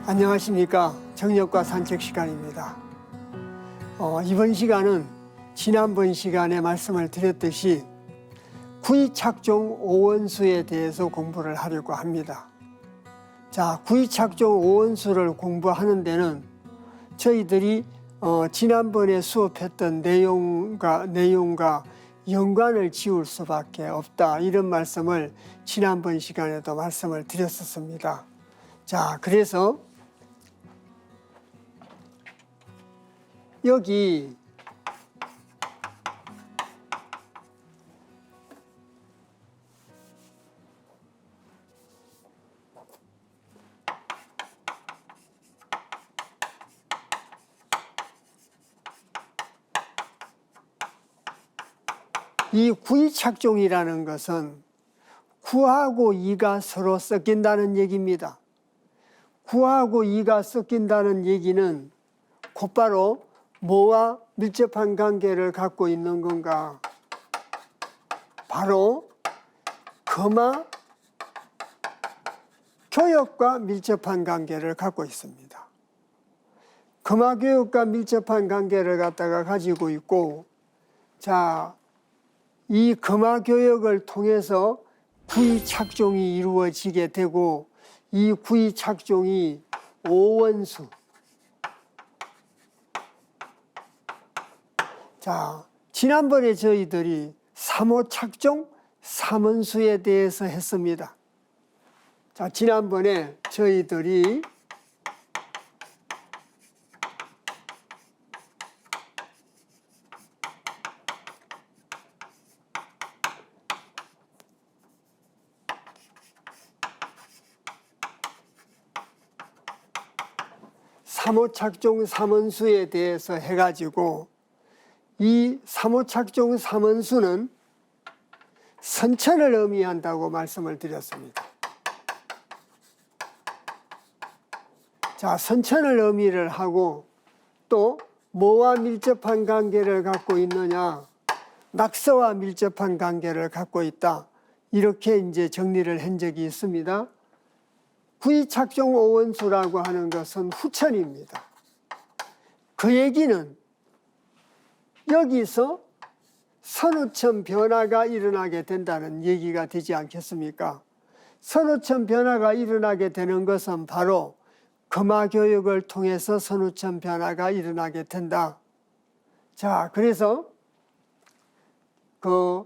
안녕하십니까. 정력과 산책 시간입니다. 이번 시간은 지난번 시간에 말씀을 드렸듯이 구이착종 오원수에 대해서 공부를 하려고 합니다. 자, 구이착종 오원수를 공부하는 데는 저희들이 지난번에 수업했던 내용과 연관을 지을 수밖에 없다, 이런 말씀을 지난번 시간에도 말씀을 드렸었습니다. 자, 그래서 여기 이 구이착종이라는 것은 구하고 이가 서로 섞인다는 얘기입니다. 구하고 이가 섞인다는 얘기는 곧바로 뭐와 밀접한 관계를 갖고 있는 건가? 바로 금화 교역과 밀접한 관계를 갖고 있습니다. 금화 교역과 밀접한 관계를 가지고 있고, 자, 이 금화 교역을 통해서 구이착종이 이루어지게 되고, 이 구이착종이 오원수. 자, 지난번에 저희들이 삼호착종 삼원수에 대해서 했습니다. 자, 지난번에 저희들이 삼호착종 삼원수에 대해서 해가지고, 이 삼호착종 삼원수는 선천을 의미한다고 말씀을 드렸습니다. 자, 선천을 의미를 하고, 또 뭐와 밀접한 관계를 갖고 있느냐? 낙서와 밀접한 관계를 갖고 있다. 이렇게 이제 정리를 한 적이 있습니다. 구이착종 오원수라고 하는 것은 후천입니다. 그 얘기는 여기서 선후천 변화가 일어나게 된다는 얘기가 되지 않겠습니까? 선후천 변화가 일어나게 되는 것은 바로 금화교역을 통해서 선후천 변화가 일어나게 된다. 자, 그래서 그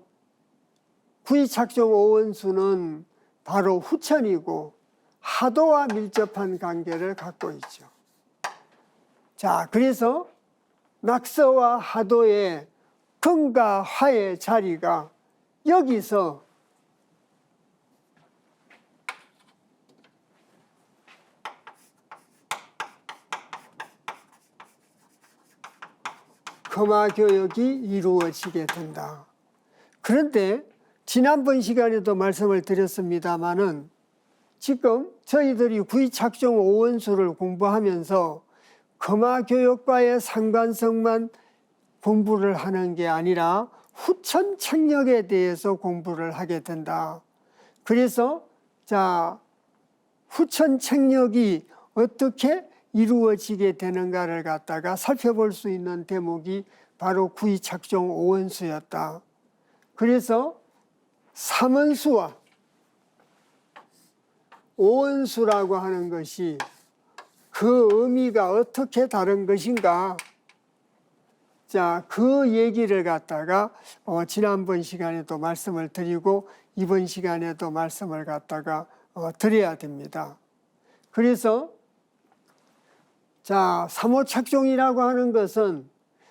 구이착종 오원수는 바로 후천이고 하도와 밀접한 관계를 갖고 있죠. 자, 그래서 낙서와 하도의 금과 화의 자리가 여기서 금화교역이 이루어지게 된다. 그런데 지난번 시간에도 말씀을 드렸습니다마는 지금 저희들이 구이착종 오원수를 공부하면서 금화교역과의 상관성만 공부를 하는 게 아니라 후천책력에 대해서 공부를 하게 된다. 그래서 자, 후천책력이 어떻게 이루어지게 되는가를 갖다가 살펴볼 수 있는 대목이 바로 구이착종 오원수였다. 그래서 삼원수와 오원수라고 하는 것이 그 의미가 어떻게 다른 것인가? 자, 그 얘기를 갖다가 지난번 시간에도 말씀을 드리고 이번 시간에도 말씀을 갖다가 드려야 됩니다. 그래서 자, 삼호착종이라고 하는 것은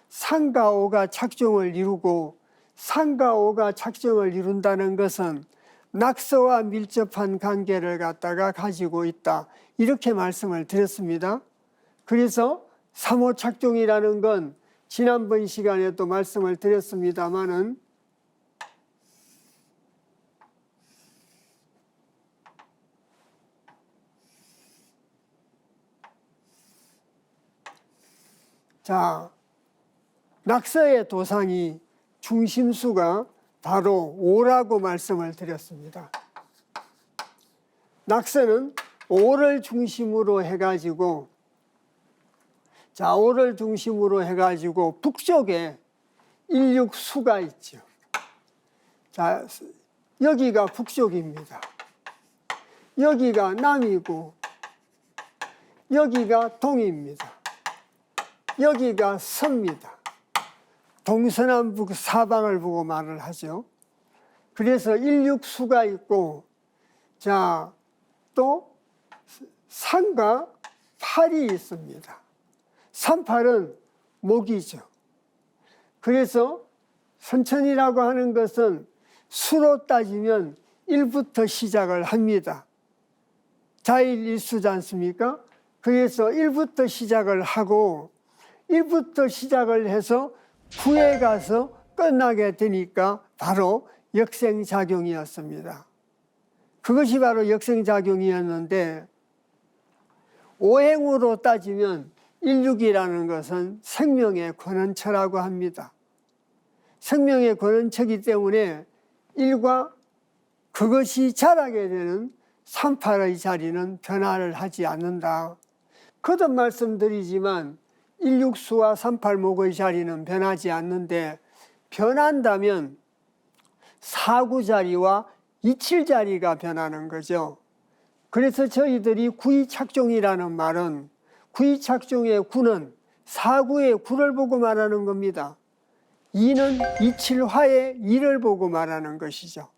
상과 오가 착종을 이루고, 상과 오가 착종을 이룬다는 것은 낙서와 밀접한 관계를 갖다가 가지고 있다, 이렇게 말씀을 드렸습니다. 그래서 삼호착종이라는 건 지난번 시간에도 말씀을 드렸습니다마는 자, 낙서의 도상이 중심수가 바로 오라고 말씀을 드렸습니다. 낙서는 오를 중심으로 해가지고, 자, 오를 중심으로 해가지고 북쪽에 일육수가 있죠. 자, 여기가 북쪽입니다. 여기가 남이고, 여기가 동입니다. 여기가 서입니다. 동서남북 사방을 보고 말을 하죠. 그래서 일육수가 있고, 자, 또 산과 팔이 있습니다. 산팔은 목이죠. 그래서 선천이라고 하는 것은 수로 따지면 1부터 시작을 합니다. 자일일수지 않습니까? 그래서 1부터 시작을 하고 1부터 시작을 해서 9에 가서 끝나게 되니까 바로 역생작용이었습니다. 그것이 바로 역생작용이었는데, 오행으로 따지면 일육이라는 것은 생명의 권원처라고 합니다. 생명의 권원처이기 때문에 일과 그것이 자라게 되는 38의 자리는 변화를 하지 않는다. 거듭 말씀드리지만 일육수와 38목의 자리는 변하지 않는데, 변한다면 사구 자리와 이칠 자리가 변하는 거죠. 그래서 저희들이 구이착종이라는 말은 구이착종의 구는 사구의 구를 보고 말하는 겁니다. 이는 이칠화의 이를 보고 말하는 것이죠.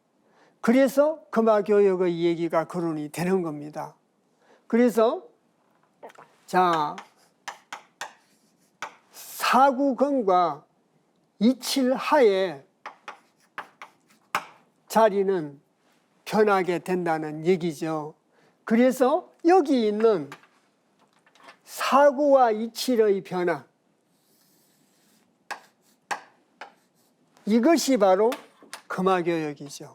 그래서 금화교역의 얘기가 거론이 되는 겁니다. 그래서 자, 사구근과 이칠하의 자리는 변하게 된다는 얘기죠. 그래서 여기 있는 사구와 이칠의 변화, 이것이 바로 금화교역이죠.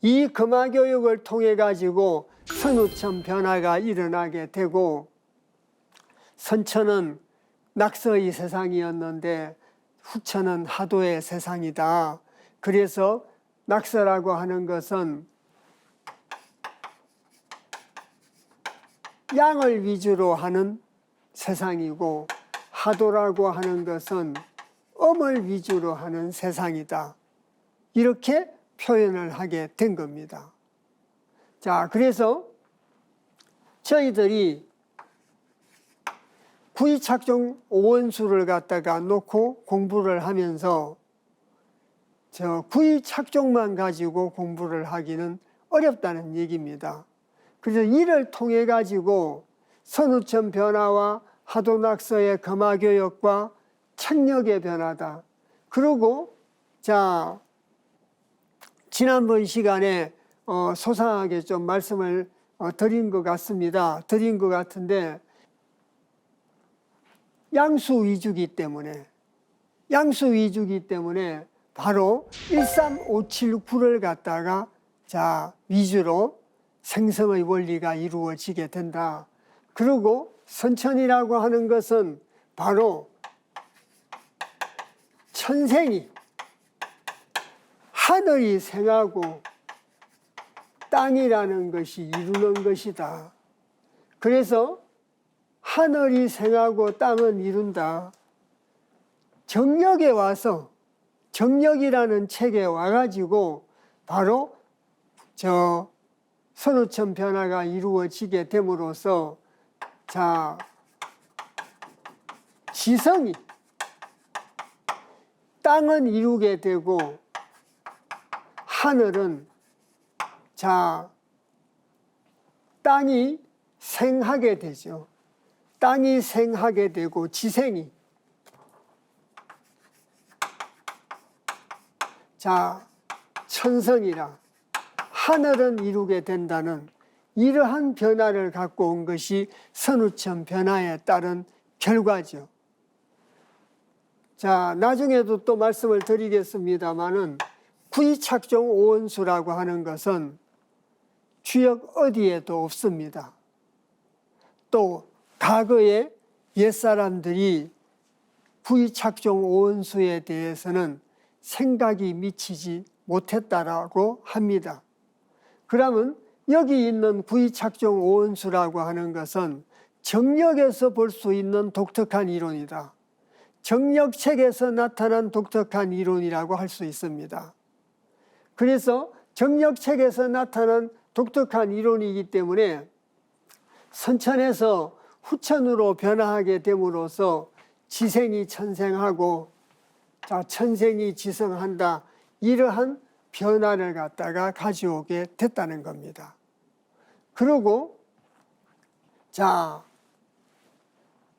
이 금화교역을 통해 가지고 선우천 변화가 일어나게 되고, 선천은 낙서의 세상이었는데 후천은 하도의 세상이다. 그래서 낙서라고 하는 것은 양을 위주로 하는 세상이고, 하도라고 하는 것은 음을 위주로 하는 세상이다. 이렇게 표현을 하게 된 겁니다. 자, 그래서 저희들이 구이착종 오원수를 갖다가 놓고 공부를 하면서 저 구이착종만 가지고 공부를 하기는 어렵다는 얘기입니다. 그래서 이를 통해 가지고 선우천 변화와 하도낙서의 금화교역과 책력의 변화다. 그리고 자, 지난번 시간에 소상하게 좀 말씀을 드린 것 같습니다. 드린 것 같은데, 양수 위주기 때문에 바로 13579를 갖다가 자, 위주로 생성의 원리가 이루어지게 된다. 그리고 선천이라고 하는 것은 바로 천생이 하늘이 생하고 땅이라는 것이 이루는 것이다. 그래서 하늘이 생하고 땅은 이룬다. 정력에 와서, 정력이라는 책에 와가지고 바로 저 선우천 변화가 이루어지게 됨으로써 자, 지성이 땅은 이루게 되고 하늘은 자, 땅이 생하게 되죠. 땅이 생하게 되고 지생이 자, 천성이라 하늘은 이루게 된다는 이러한 변화를 갖고 온 것이 선우천 변화에 따른 결과죠. 자, 나중에도 또 말씀을 드리겠습니다마는 구이착종 오원수라고 하는 것은 주역 어디에도 없습니다. 또 과거에 옛사람들이 구이착종 오원수에 대해서는 생각이 미치지 못했다라고 합니다. 그러면 여기 있는 구이착종 오원수라고 하는 것은 정력에서 볼 수 있는 독특한 이론이다. 정력책에서 나타난 독특한 이론이라고 할 수 있습니다. 그래서 정력책에서 나타난 독특한 이론이기 때문에 선천에서 후천으로 변화하게 됨으로써 지생이 천생하고 천생이 지성한다, 이러한 변화를 갖다가 가져오게 됐다는 겁니다. 그리고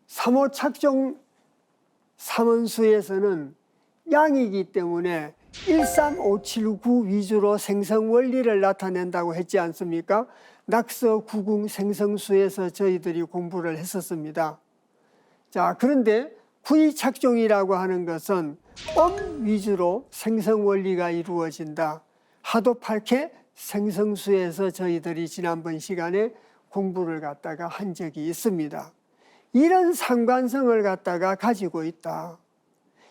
삼오착종 삼원수에서는 양이기 때문에 13579 위주로 생성 원리를 나타낸다고 했지 않습니까? 낙서 구궁 생성수에서 저희들이 공부를 했었습니다. 그런데 구이착종이라고 하는 것은 위주로 생성 원리가 이루어진다. 하도팔케 생성수에서 저희들이 지난번 시간에 공부를 갖다가 한 적이 있습니다. 이런 상관성을 갖다가 가지고 있다.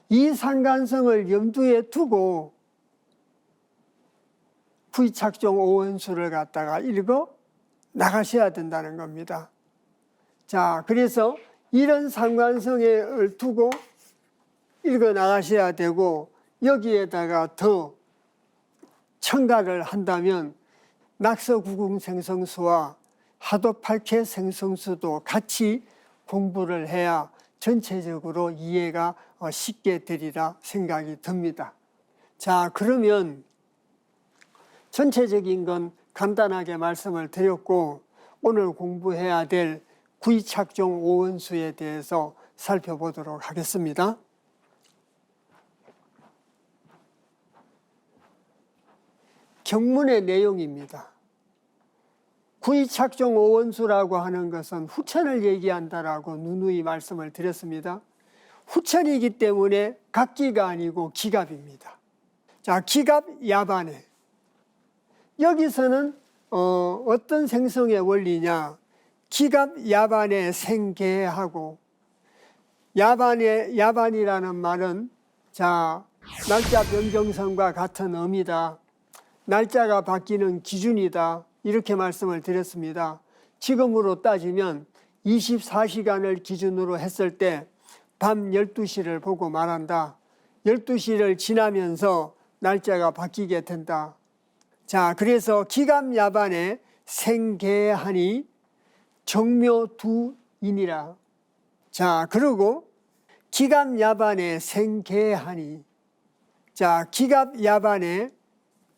이 상관성을 염두에 두고 구이착종 오원수를 갖다가 읽어 나가셔야 된다는 겁니다. 그래서 이런 상관성을 두고 읽어 나가셔야 되고, 여기에다가 더 첨가를 한다면 낙서구궁 생성수와 하도팔케 생성수도 같이 공부를 해야 전체적으로 이해가 쉽게 되리라 생각이 듭니다. 그러면 전체적인 건 간단하게 말씀을 드렸고, 오늘 공부해야 될 구이착종 오원수에 대해서 살펴보도록 하겠습니다. 경문의 내용입니다. 구이착종 오원수라고 하는 것은 후천을 얘기한다라고 누누이 말씀을 드렸습니다. 후천이기 때문에 각기가 아니고 기갑입니다. 기갑 야반에 여기서는 어떤 생성의 원리냐? 기갑 야반에 생계하고, 야반이라는 말은 날짜 변경성과 같은 의미다. 날짜가 바뀌는 기준이다. 이렇게 말씀을 드렸습니다. 지금으로 따지면 24시간을 기준으로 했을 때 밤 12시를 보고 말한다. 12시를 지나면서 날짜가 바뀌게 된다. 그래서 기갑야반에 생계하니 정묘두인이라. 그리고 기갑야반에 생계하니, 기갑야반에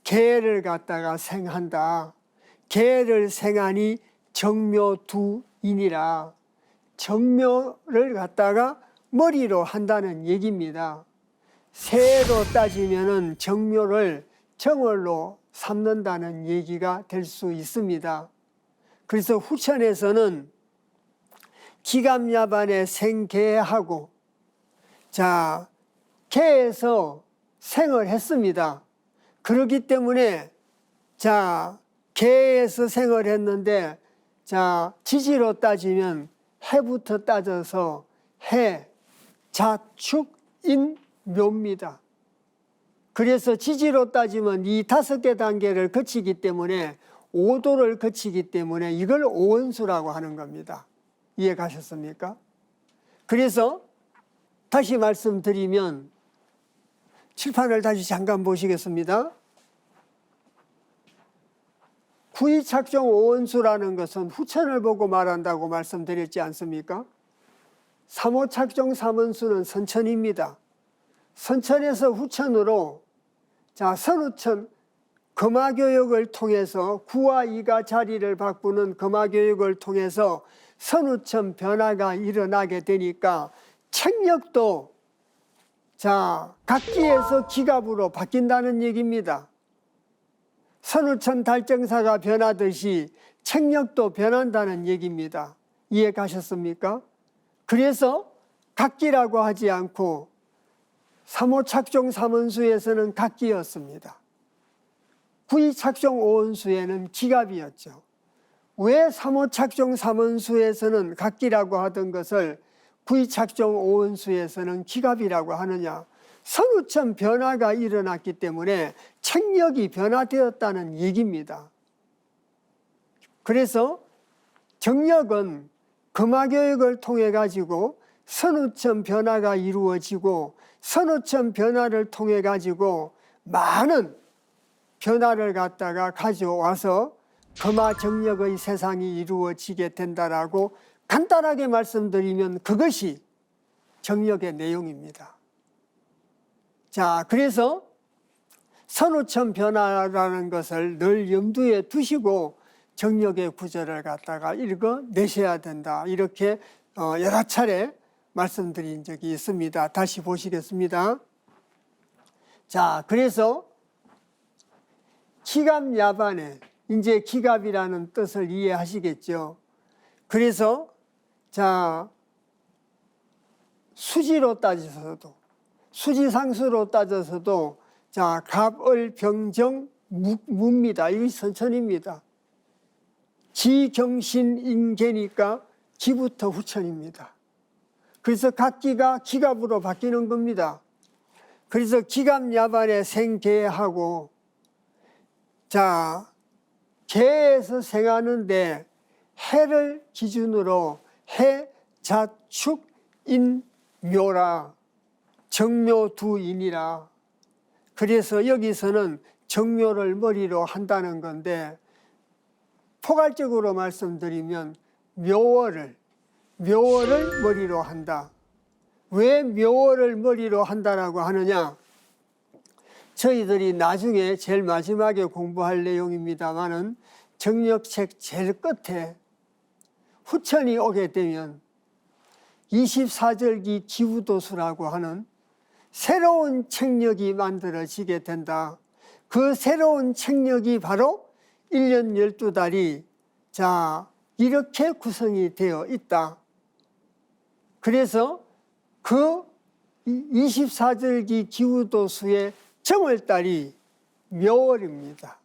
계를 갖다가 생한다. 계를 생하니 정묘두인이라. 정묘를 갖다가 머리로 한다는 얘기입니다. 새로 따지면은 정묘를 정월로 삼는다는 얘기가 될 수 있습니다. 그래서 후천에서는 기갑야반에 생계하고, 계에서 생을 했습니다. 그렇기 때문에 계에서 생을 했는데 지지로 따지면 해부터 따져서 해, 자축, 인, 묘입니다. 그래서 지지로 따지면 이 5개 단계를 거치기 때문에 5도를 거치기 때문에 이걸 오원수라고 하는 겁니다. 이해 가셨습니까? 그래서 다시 말씀드리면, 칠판을 다시 잠깐 보시겠습니다. 구이착종 오원수라는 것은 후천을 보고 말한다고 말씀드렸지 않습니까? 삼오착종 삼원수는 선천입니다. 선천에서 후천으로 선후천 금화교육을 통해서 구와 이가 자리를 바꾸는 금화교육을 통해서 선후천 변화가 일어나게 되니까 책력도 각기에서 기갑으로 바뀐다는 얘기입니다. 선후천 달정사가 변하듯이 책력도 변한다는 얘기입니다. 이해 가셨습니까? 그래서 각기라고 하지 않고 삼오착종 삼원수에서는 각기였습니다. 구이착종 오원수에는 기갑이었죠. 왜 삼오착종 삼원수에서는 각기라고 하던 것을 구이착종 오원수에서는 기갑이라고 하느냐? 선후천 변화가 일어났기 때문에 책력이 변화되었다는 얘기입니다. 그래서 정력은 금화교육을 통해 가지고 선우점 변화가 이루어지고 선우점 변화를 통해 가지고 많은 변화를 갖다가 가져와서 금화정력의 세상이 이루어지게 된다라고 간단하게 말씀드리면 그것이 정력의 내용입니다. 자, 그래서 선우점 변화라는 것을 늘 염두에 두시고 정력의 구절을 갖다가 읽어내셔야 된다. 이렇게 여러 차례 말씀드린 적이 있습니다. 다시 보시겠습니다. 자, 그래서 기갑야반에 이제 기갑이라는 뜻을 이해하시겠죠. 그래서 자, 수지로 따져서도 수지상수로 따져서도 자, 갑을 병정 무입니다. 이게 선천입니다. 기경신인계니까 기부터 후천입니다. 그래서 각기가 기갑으로 바뀌는 겁니다. 그래서 기갑야반에 생계하고 자, 계에서 생하는데 해를 기준으로 해, 자, 축, 인, 묘라 정묘 두 인이라. 그래서 여기서는 정묘를 머리로 한다는 건데 포괄적으로 말씀드리면 묘월을 머리로 한다. 왜 묘월을 머리로 한다라고 하느냐? 저희들이 나중에 제일 마지막에 공부할 내용입니다마는 정력책 제일 끝에 후천이 오게 되면 24절기 기우도수라고 하는 새로운 책력이 만들어지게 된다. 그 새로운 책력이 바로 1년 12달이 자, 이렇게 구성이 되어 있다. 그래서 그 24절기 기우도수의 정월달이 묘월입니다.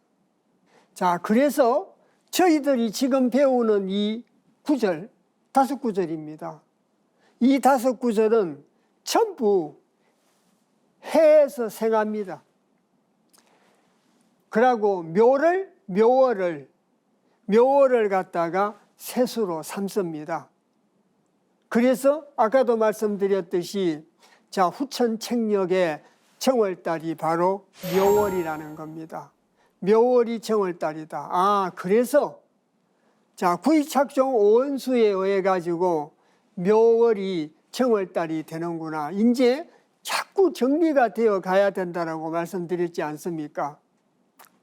자, 그래서 저희들이 지금 배우는 이 구절, 5구절입니다. 이 5구절은 전부 해에서 생합니다. 그리고 묘월을 갖다가 세수로 삼습니다. 그래서 아까도 말씀드렸듯이 자, 후천 책력의 정월달이 바로 묘월이라는 겁니다. 묘월이 정월달이다. 아, 그래서 자, 구이착종 오원수에 의해 가지고 묘월이 정월달이 되는구나. 이제 자꾸 정리가 되어 가야 된다라고 말씀드렸지 않습니까?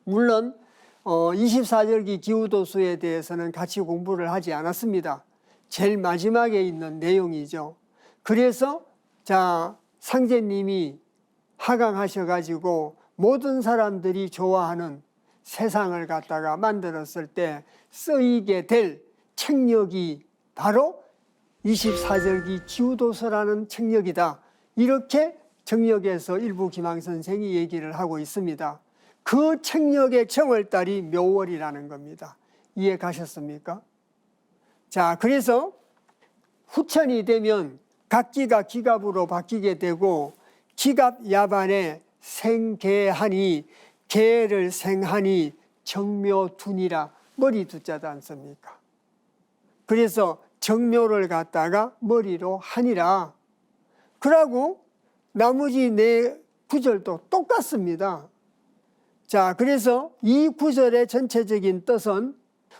물론 24절기 기우도수에 대해서는 같이 공부를 하지 않았습니다. 제일 마지막에 있는 내용이죠. 그래서 자, 상제님이 하강하셔가지고 모든 사람들이 좋아하는 세상을 갖다가 만들었을 때 쓰이게 될 책력이 바로 24절기 기우도서라는 책력이다. 이렇게 정력에서 일부 김항 선생이 얘기를 하고 있습니다. 그 책력의 정월달이 묘월이라는 겁니다. 이해 가셨습니까? 자, 그래서 후천이 되면 각기가 기갑으로 바뀌게 되고 기갑야반에 생계하니 계를 생하니 정묘둔이라 머리 두자지 않습니까? 그래서 정묘를 갖다가 머리로 하니라. 그러고 나머지 4구절도 똑같습니다. 자, 그래서 이 구절의 전체적인 뜻은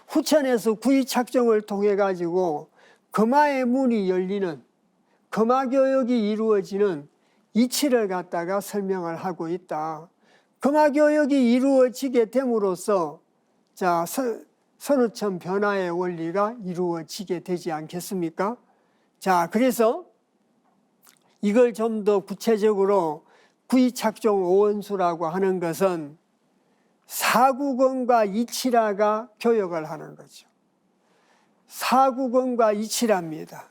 후천에서 구이착정을 통해 가지고 금화의 문이 열리는 금화교역이 이루어지는 이치를 갖다가 설명을 하고 있다. 금화교역이 이루어지게 됨으로써 자, 선우천 변화의 원리가 이루어지게 되지 않겠습니까? 자, 그래서 이걸 좀 더 구체적으로 구이착종 오원수라고 하는 것은 사구건과 이치라가 교역을 하는 거죠. 사구건과 이치랍니다.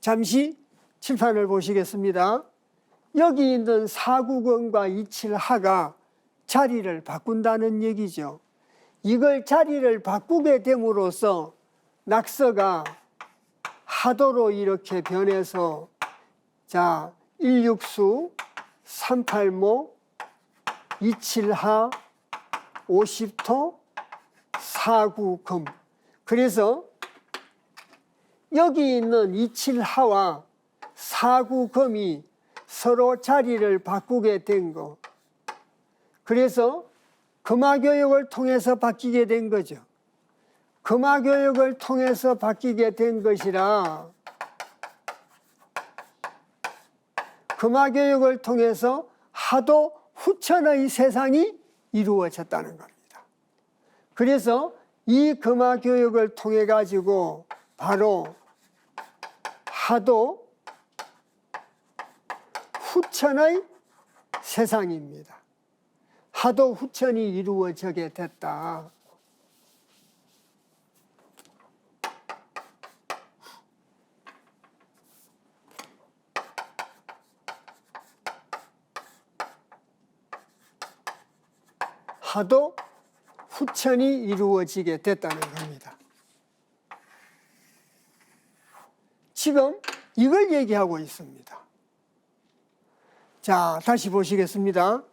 잠시 칠판을 보시겠습니다. 여기 있는 사구건과 이칠하가 자리를 바꾼다는 얘기죠. 이걸 자리를 바꾸게 됨으로써 낙서가 하도로 이렇게 변해서 자, 16수, 38모, 27하, 50토, 49금 그래서 여기 있는 이칠하와 사구금이 서로 자리를 바꾸게 된 거. 그래서 금화교역을 통해서 바뀌게 된 거죠. 금화교역을 통해서 바뀌게 된 것이라 금화교역을 통해서 하도 후천의 세상이 이루어졌다는 겁니다. 그래서 이 금화교역을 통해 가지고 바로 하도 후천의 세상입니다. 하도 후천이 이루어지게 됐다. 하도 후천이 이루어지게 됐다는 겁니다. 지금 이걸 얘기하고 있습니다. 자, 다시 보시겠습니다.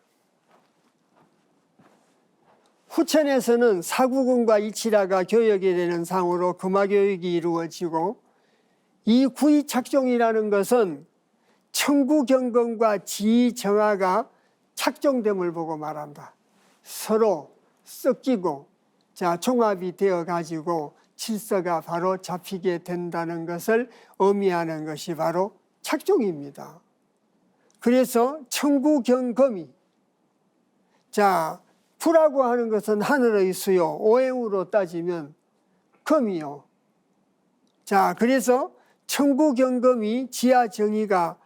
후천에서는 사구금과 이칠하가 교역이 되는 상으로 금화교역이 이루어지고, 이 구이착종이라는 것은 천구경건과 지정화가 착종됨을 보고 말한다. 서로 섞이고 종합이 되어 가지고 질서가 바로 잡히게 된다는 것을 의미하는 것이 바로 착종입니다. 그래서 천구경금이, 구라고 하는 것은 하늘의 수요, 오행으로 따지면 금이요. 그래서 천구경금이 지하정의가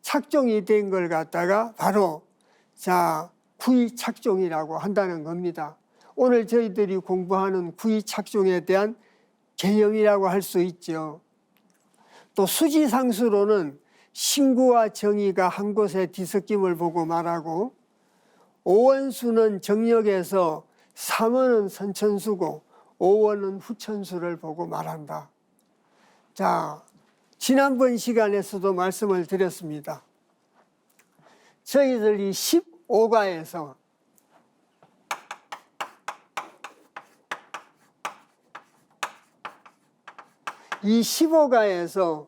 착종이 된 걸 갖다가 바로 구이착종이라고 한다는 겁니다. 오늘 저희들이 공부하는 구이착종에 대한 개념이라고 할 수 있죠. 또 수지상수로는 신구와 정의가 한 곳에 뒤섞임을 보고 말하고, 오원수는 정력에서 삼원은 선천수고 오원은 후천수를 보고 말한다. 지난번 시간에서도 말씀을 드렸습니다. 저희들이 15가에서 이 15가에서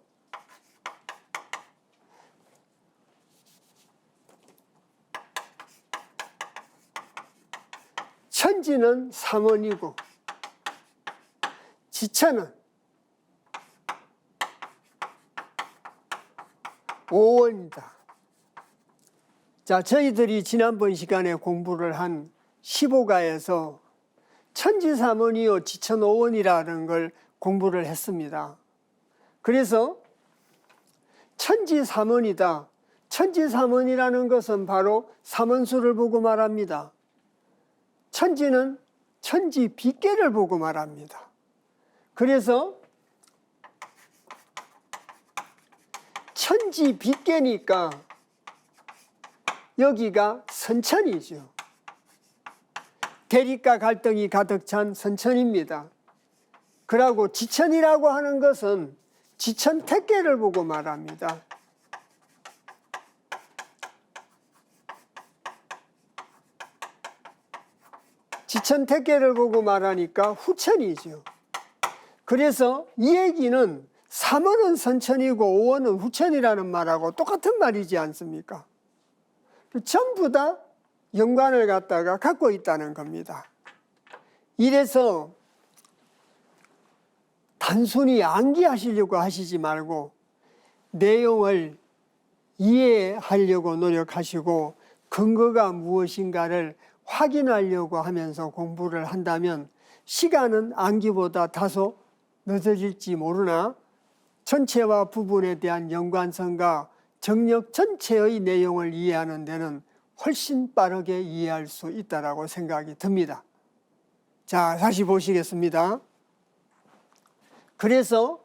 천지는 삼원이고 지천은 오원이다. 저희들이 지난번 시간에 공부를 한 15가에서 천지삼원이요 지천오원이라는 걸 공부를 했습니다. 그래서 천지삼원이다. 천지삼원이라는 것은 바로 삼원수를 보고 말합니다. 천지는 천지 빗계를 보고 말합니다. 그래서 천지 빗계니까 여기가 선천이죠. 대립과 갈등이 가득 찬 선천입니다. 그리고 지천이라고 하는 것은 지천 택계를 보고 말합니다. 지천 택계를 보고 말하니까 후천이죠. 그래서 이 얘기는 삼원은 선천이고 오원은 후천이라는 말하고 똑같은 말이지 않습니까? 전부 다 연관을 갖고 있다는 겁니다. 이래서 단순히 암기하시려고 하시지 말고 내용을 이해하려고 노력하시고 근거가 무엇인가를 확인하려고 하면서 공부를 한다면 시간은 암기보다 다소 늦어질지 모르나 전체와 부분에 대한 연관성과 정력 전체의 내용을 이해하는 데는 훨씬 빠르게 이해할 수 있다고 생각이 듭니다. 다시 보시겠습니다. 그래서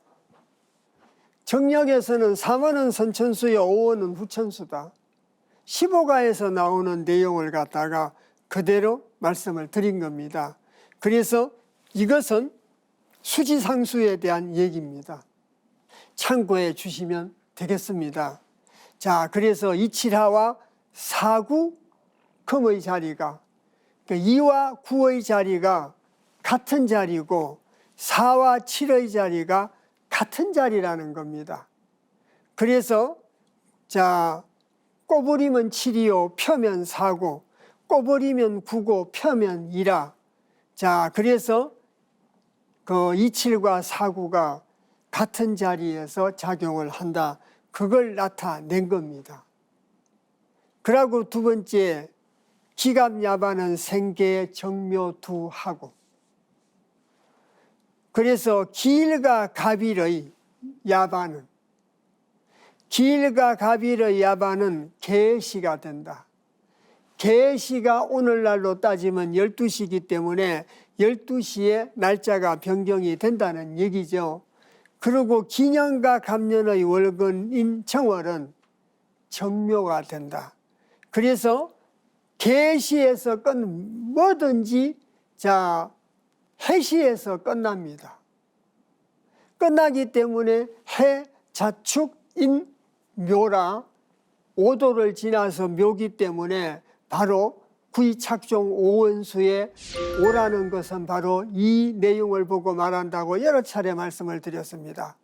정력에서는 삼원은 선천수요 오원은 후천수다. 15가에서 나오는 내용을 갖다가 그대로 말씀을 드린 겁니다. 그래서 이것은 수지상수에 대한 얘기입니다. 참고해 주시면 되겠습니다. 그래서 이칠하와 사구 금의 자리가 2와 9의 자리가 같은 자리고 4와 7의 자리가 같은 자리라는 겁니다. 그래서 자, 꼬부리면 7이요 펴면 4고 꼬부리면 9고 펴면 2라. 자, 그래서 그 27과 49가 같은 자리에서 작용을 한다. 그걸 나타낸 겁니다. 그리고 두 번째, 기갑야반은 생계의 정묘두하고. 그래서 기일과 갑일의 야반은 개시가 된다. 개시가 오늘날로 따지면 12시이기 때문에 12시에 날짜가 변경이 된다는 얘기죠. 그리고 기년과 갑년의 월근인 정월은 정묘가 된다. 그래서 개시에서 뭐든지 해시에서 끝납니다. 끝나기 때문에 해, 자축, 인, 묘라 5도를 지나서 묘기 때문에 바로 구이착종 오원수에 오라는 것은 바로 이 내용을 보고 말한다고 여러 차례 말씀을 드렸습니다.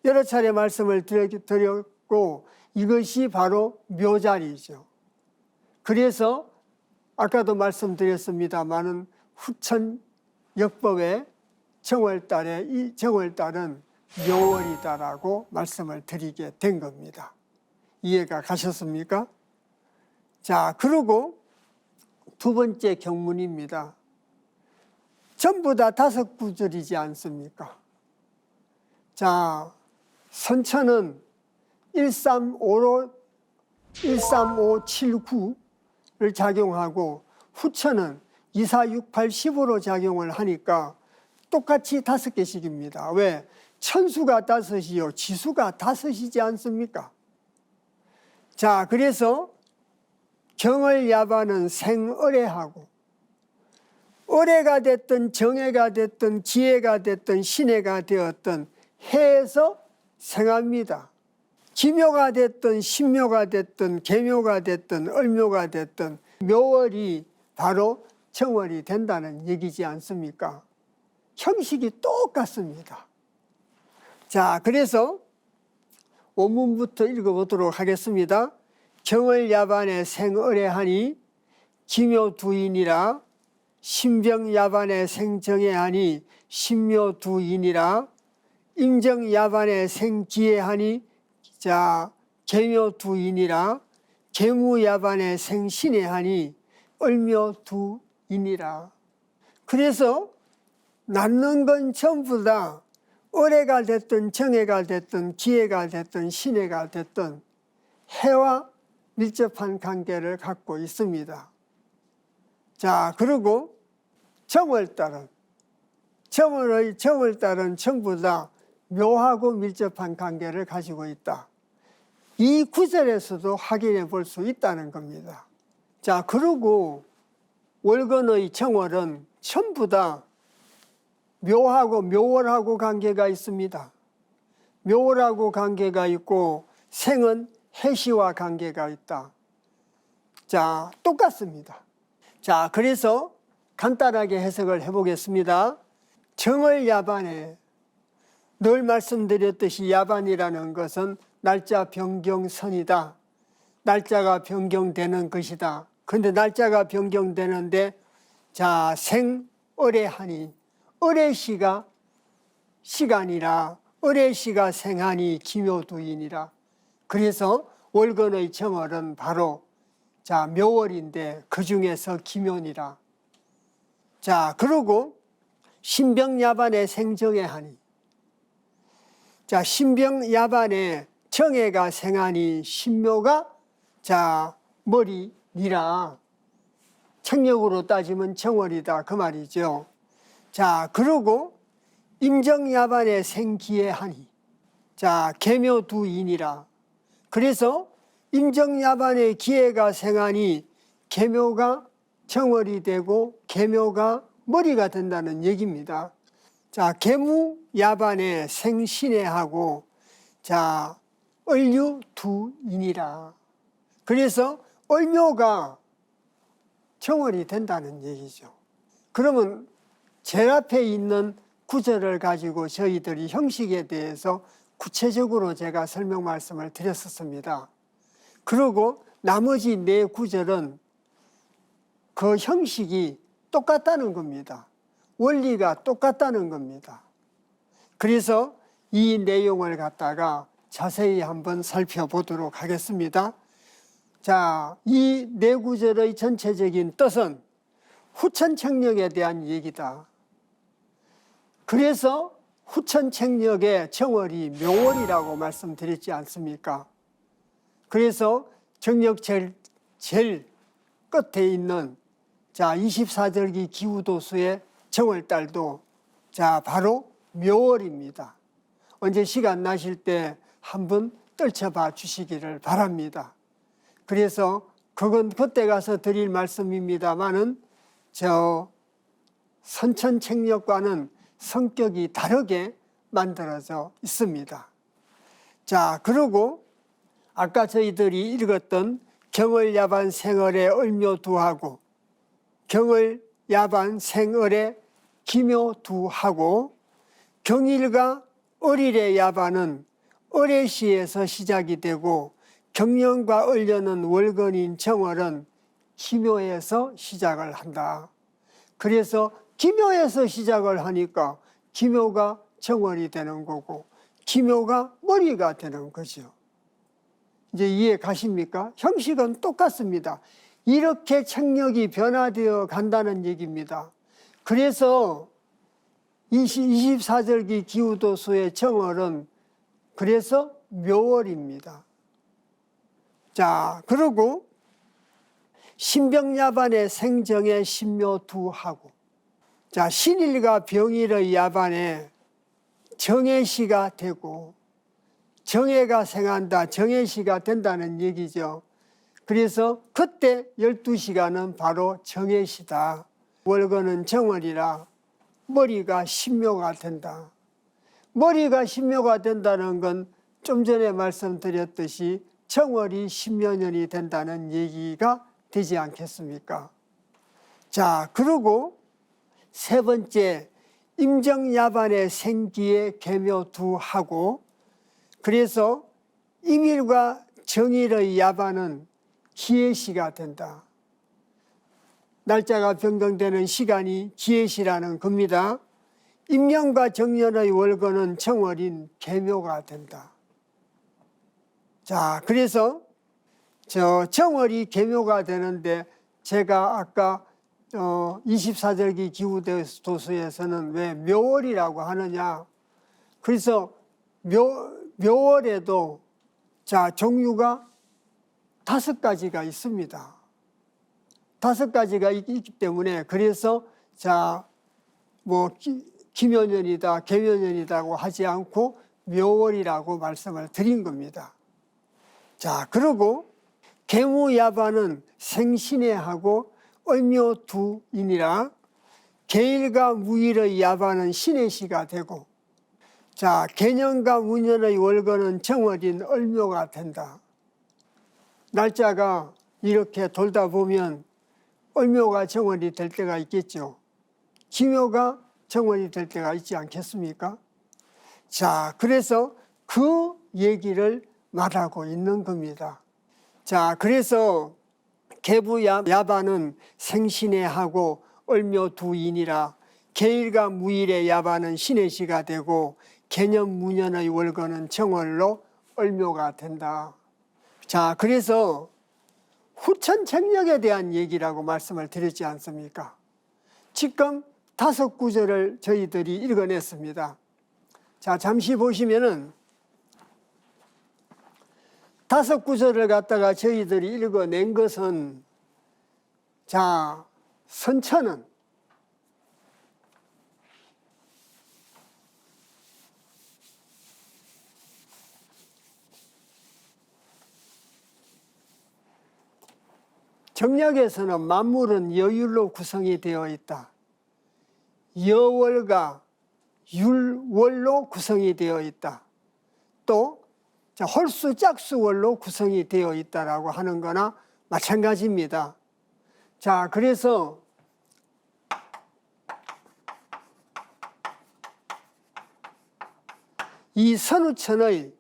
여러 차례 말씀을 드렸고 이것이 바로 묘자리죠. 그래서 아까도 말씀드렸습니다마는 후천역법의 정월달에 이 정월달은 묘월이다라고 말씀을 드리게 된 겁니다. 이해가 가셨습니까? 자, 그리고 두 번째 경문입니다. 전부 다 5구절이지 않습니까? 자, 선천은 13579를 작용하고 후천은 246815로 작용을 하니까 똑같이 5개씩입니다. 왜? 천수가 5이요 지수가 5이지 않습니까? 자, 그래서 경을야반은 생을해하고 을해가 됐든 정해가 됐든 기해가 됐든 신해가 되었든 해에서 생합니다. 기묘가 됐든 신묘가 됐든 계묘가 됐든 을묘가 됐든 묘월이 바로 정월이 된다는 얘기지 않습니까? 형식이 똑같습니다. 자, 그래서 원문부터 읽어보도록 하겠습니다. 경을야반에 생을해하니 기묘두인이라 신병야반에 생정해하니 신묘두인이라 임정야반에 생기해하니 계묘두인이라 계무야반에 생신해하니 을묘두인이라. 그래서 낳는 건 전부 다 을해가 됐든 정해가 됐든 기해가 됐든 신해가 됐든 해와 밀접한 관계를 갖고 있습니다. 자, 그리고 정월달은 전부 다 묘하고 밀접한 관계를 가지고 있다. 이 구절에서도 확인해 볼 수 있다는 겁니다. 자, 그리고 월건의 정월은 전부 다 묘하고 묘월하고 관계가 있습니다. 묘월하고 관계가 있고 생은 해시와 관계가 있다. 자, 똑같습니다. 자, 그래서 간단하게 해석을 해보겠습니다. 정월야반에 늘 말씀드렸듯이 야반이라는 것은 날짜 변경선이다. 날짜가 변경되는 것이다. 그런데 날짜가 변경되는데 자, 생을해하니 을해시가 시간이라 을해시가 생하니 기묘두인이라. 그래서 월건의 정월은 바로 묘월인데 그 중에서 기묘니라. 자, 그리고 신병야반에 생정해하니 신병야반에 정해가 생하니 신묘가 머리니라. 청력으로 따지면 정월이다 그 말이죠. 자, 그리고 임정야반에 생기해하니 계묘두인이라. 그래서 임정야반에 기해가 생하니 계묘가 정월이 되고 계묘가 머리가 된다는 얘기입니다. 자, 계무야반에 생신해하고 을유두인이라. 그래서 을묘가 정월이 된다는 얘기죠. 그러면 제일 앞에 있는 구절을 가지고 저희들이 형식에 대해서 구체적으로 제가 설명 말씀을 드렸었습니다. 그리고 나머지 4구절은 그 형식이 똑같다는 겁니다. 원리가 똑같다는 겁니다. 그래서 이 내용을 갖다가 자세히 한번 살펴보도록 하겠습니다. 자, 이 4구절의 전체적인 뜻은 후천책력에 대한 얘기다. 그래서 후천책력의 정월이 묘월이라고 말씀드렸지 않습니까? 그래서 정력 제일 끝에 있는 24절기 기우도수의 정월달도 바로 묘월입니다. 언제 시간 나실 때 한번 떨쳐봐 주시기를 바랍니다. 그래서 그건 그때 가서 드릴 말씀입니다만은 선천책력과는 성격이 다르게 만들어져 있습니다. 자, 그리고 아까 저희들이 읽었던 경월야반 생월의 을묘두하고 경월야반 생월의 기묘두하고 경일과 을일의 야반은 을해시에서 시작이 되고 경년과 을년은 월건인 정월은 기묘에서 시작을 한다. 그래서 기묘에서 시작을 하니까 기묘가 정월이 되는 거고 기묘가 머리가 되는 거죠. 이제 이해 가십니까? 형식은 똑같습니다. 이렇게 책력이 변화되어 간다는 얘기입니다. 그래서 24절기 기우도수의 정월은 그래서 묘월입니다. 자, 그리고 신병야반의 생정의 신묘두하고 신일과 병일의 야반에 정해시가 되고 정해가 생한다, 정해시가 된다는 얘기죠. 그래서 그때 12시간은 바로 정해시다. 월건은 정월이라 머리가 신묘가 된다. 머리가 신묘가 된다는 건 좀 전에 말씀드렸듯이 정월이 신묘년이 된다는 얘기가 되지 않겠습니까? 자, 그리고 세 번째 임정야반의 생기의 계묘두하고 그래서 임일과 정일의 야반은 기해시가 된다. 날짜가 변경되는 시간이 기해시라는 겁니다. 임년과 정년의 월건은 정월인 계묘가 된다. 자, 그래서 정월이 계묘가 되는데 제가 아까 24절기 기우도수에서는 왜 묘월이라고 하느냐. 그래서 묘월에도 종류가 5가지가 있습니다. 5가지가 있기 때문에 그래서 기묘년이다, 계묘년이라고 하지 않고 묘월이라고 말씀을 드린 겁니다. 자, 그리고 계무야반은 생신해하고 을묘두이니라 계일과 무일의 야반은 신해시가 되고 개년과 무년의 월건은 정월인 을묘가 된다. 날짜가 이렇게 돌다 보면 을묘가 정월이 될 때가 있겠죠. 기묘가 정월이 될 때가 있지 않겠습니까? 자, 그래서 그 얘기를 말하고 있는 겁니다. 자, 그래서 계부야반은 생신해하고 을묘두이니라 계일과 무일의 야반은 신해시가 되고 개년 무년의 월건은 정월로 을묘가 된다. 자, 그래서 후천책력에 대한 얘기라고 말씀을 드렸지 않습니까? 지금 5구절을 저희들이 읽어냈습니다. 자, 잠시 보시면은 5구절을 갖다가 저희들이 읽어낸 것은 선천은 정력에서는 만물은 여율로 구성이 되어 있다. 여월과 율월로 구성이 되어 있다. 또 홀수 짝수월로 구성이 되어 있다라고 하는 거나 마찬가지입니다. 자, 그래서 이 선우천의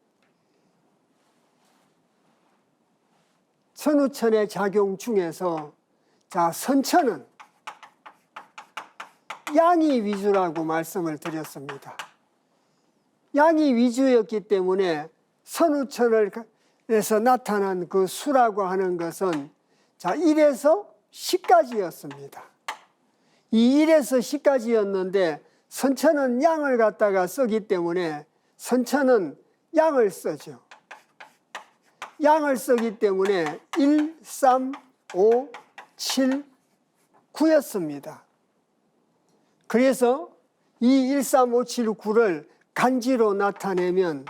작용 중에서 자, 선천은 양이 위주라고 말씀을 드렸습니다. 양이 위주였기 때문에 선우천에서 나타난 그 수라고 하는 것은 자, 1에서 10까지였습니다. 이 1에서 10까지였는데 선천은 양을 갖다가 쓰기 때문에 선천은 양을 쓰죠. 양을 쓰기 때문에 1, 3, 5, 7, 9였습니다. 그래서 이 1, 3, 5, 7, 9를 간지로 나타내면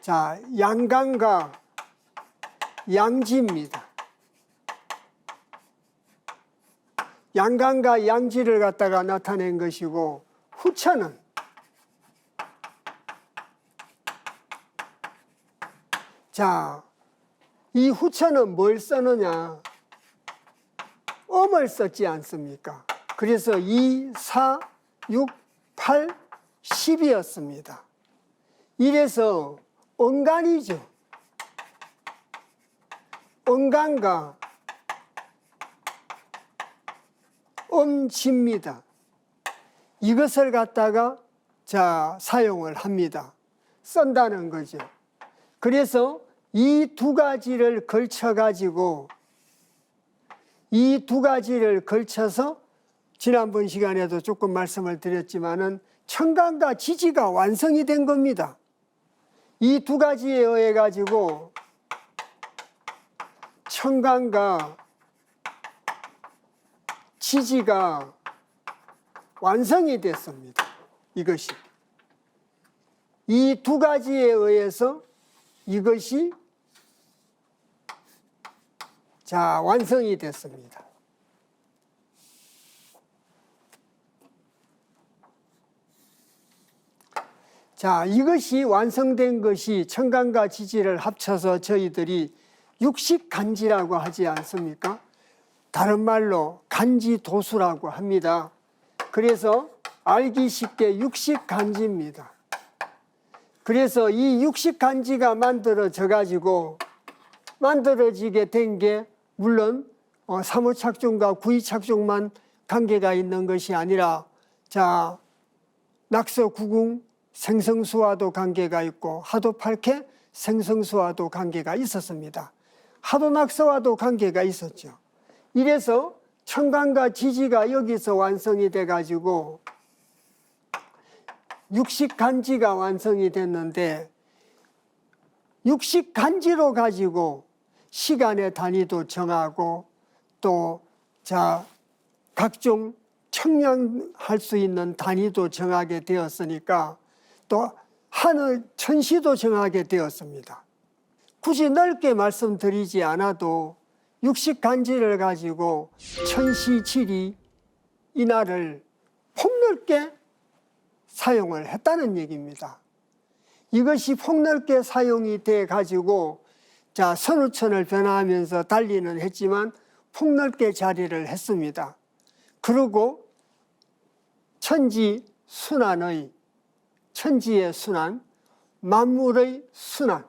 자, 양간과 양지입니다. 양간과 양지를 갖다가 나타낸 것이고, 후천은 자, 이 후천은 뭘 쓰느냐? 음을 썼지 않습니까? 그래서 2, 4, 6, 8, 10이었습니다. 이래서 음간이죠. 음간과 음지입니다. 이것을 갖다가 자, 사용을 합니다. 쓴다는 거죠. 그래서 이 두 가지를 걸쳐가지고 이 두 가지를 걸쳐서 지난번 시간에도 조금 말씀을 드렸지만은 청간과 지지가 완성이 된 겁니다. 이 두 가지에 의해 가지고 청간과 지지가 완성이 됐습니다. 이것이 이 두 가지에 의해서 이것이 자, 완성이 됐습니다. 자, 이것이 완성된 것이 청간과 지지를 합쳐서 저희들이 육식간지라고 하지 않습니까? 다른 말로 간지도수라고 합니다. 그래서 알기 쉽게 육식간지입니다. 그래서 이 육식간지가 만들어지게 된 게 물론 3호 착종과 9위 착종만 관계가 있는 것이 아니라 자, 낙서 구궁 생성수와도 관계가 있고 하도 8개 생성수와도 관계가 있었습니다. 하도 낙서와도 관계가 있었죠. 이래서 청간과 지지가 여기서 완성이 돼 가지고 육식간지가 완성이 됐는데, 육식간지로 가지고 시간의 단위도 정하고 또 자, 각종 청량할 수 있는 단위도 정하게 되었으니까 또 하늘 천시도 정하게 되었습니다. 굳이 넓게 말씀드리지 않아도 육식간지를 가지고 천시지리 이날을 폭넓게 사용을 했다는 얘기입니다. 이것이 폭넓게 사용이 돼 가지고 자, 선우천을 변화하면서 달리는 했지만 폭넓게 자리를 했습니다. 그리고 천지의 순환, 만물의 순환,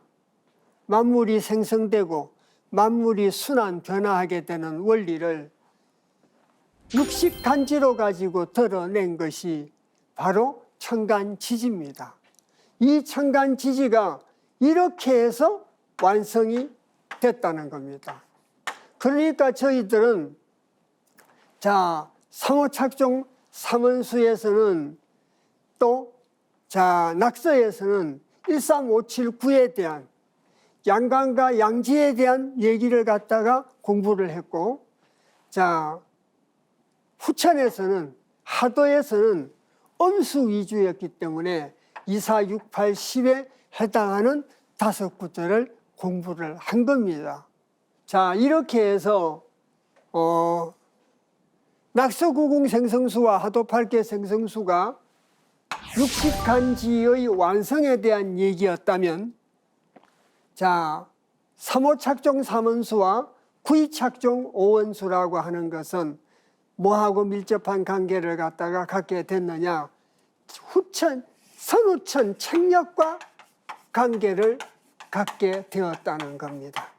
만물이 생성되고 만물이 순환 변화하게 되는 원리를 육식간지로 가지고 드러낸 것이 바로 청간지지입니다. 이 청간지지가 이렇게 해서 완성이 됐다는 겁니다. 그러니까 저희들은 자, 3호 착종 3원수에서는 또 자, 낙서에서는 1, 3, 5, 7, 9에 대한 양간과 양지에 대한 얘기를 갖다가 공부를 했고, 자, 후천에서는 하도에서는 음수 위주였기 때문에 2, 4, 6, 8, 10에 해당하는 5구절을 공부를 한 겁니다. 자, 이렇게 해서 낙서구궁 생성수와 하도 8개 생성수가 육식간지의 완성에 대한 얘기였다면, 자, 3호 착종 3원수와 9위 착종 5원수라고 하는 것은 뭐하고 밀접한 관계를 갖다가 갖게 됐느냐? 후천 선우천 책력과 관계를 갖게 되었다는 겁니다.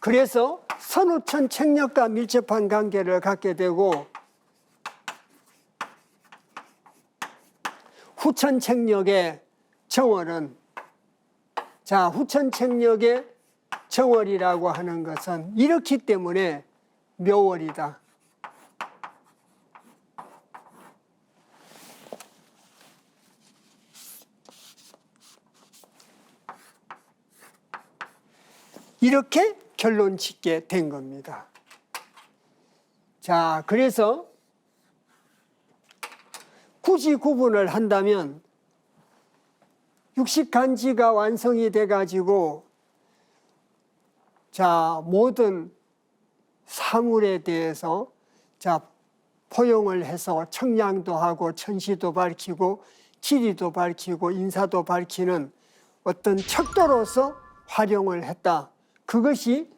그래서 선우천 책력과 밀접한 관계를 갖게 되고 후천책력의 정월은 후천책력의 정월이라고 하는 것은 이렇기 때문에 묘월이다. 이렇게 결론 짓게 된 겁니다. 자, 그래서 굳이 구분을 한다면 육식간지가 완성이 돼가지고 모든 사물에 대해서 포용을 해서 청량도 하고 천시도 밝히고 지리도 밝히고 인사도 밝히는 어떤 척도로서 활용을 했다. 그것이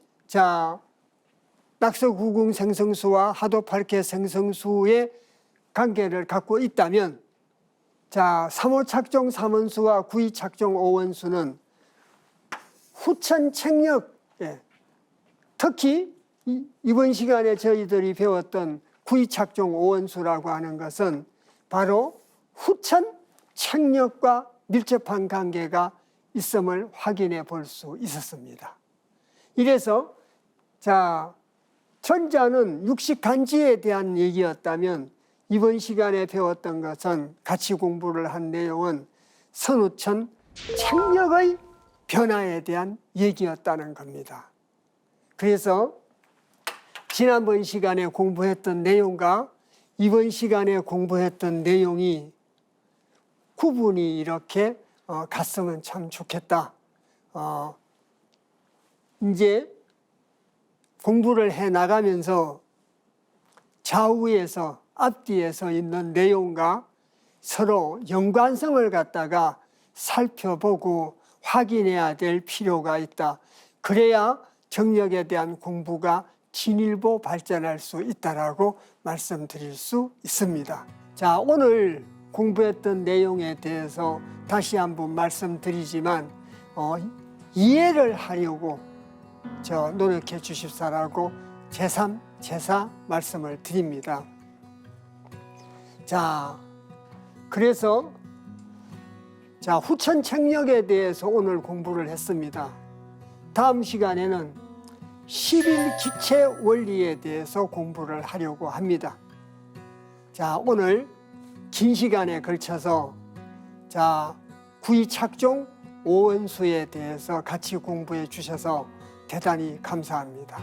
낙서구궁 생성수와 하도팔케 생성수의 관계를 갖고 있다면 3호 착종 3원수와 9위 착종 5원수는 후천책력에 특히 이번 시간에 저희들이 배웠던 9위 착종 5원수라고 하는 것은 바로 후천책력과 밀접한 관계가 있음을 확인해 볼 수 있었습니다. 이래서 전자는 육식간지에 대한 얘기였다면 이번 시간에 배웠던 것은 같이 공부를 한 내용은 선우천 책력의 변화에 대한 얘기였다는 겁니다. 그래서 지난번 시간에 공부했던 내용과 이번 시간에 공부했던 내용이 구분이 이렇게 갔으면 참 좋겠다. 이제 공부를 해 나가면서 좌우에서 앞뒤에서 있는 내용과 서로 연관성을 갖다가 살펴보고 확인해야 될 필요가 있다. 그래야 정력에 대한 공부가 진일보 발전할 수 있다라고 말씀드릴 수 있습니다. 자, 오늘 공부했던 내용에 대해서 다시 한번 말씀드리지만 이해를 하려고 노력해 주십사라고 제3, 제4 말씀을 드립니다. 그래서 후천책력에 대해서 오늘 공부를 했습니다. 다음 시간에는 11기체 원리에 대해서 공부를 하려고 합니다. 오늘 긴 시간에 걸쳐서 9위 착종 5원수에 대해서 같이 공부해 주셔서 대단히 감사합니다.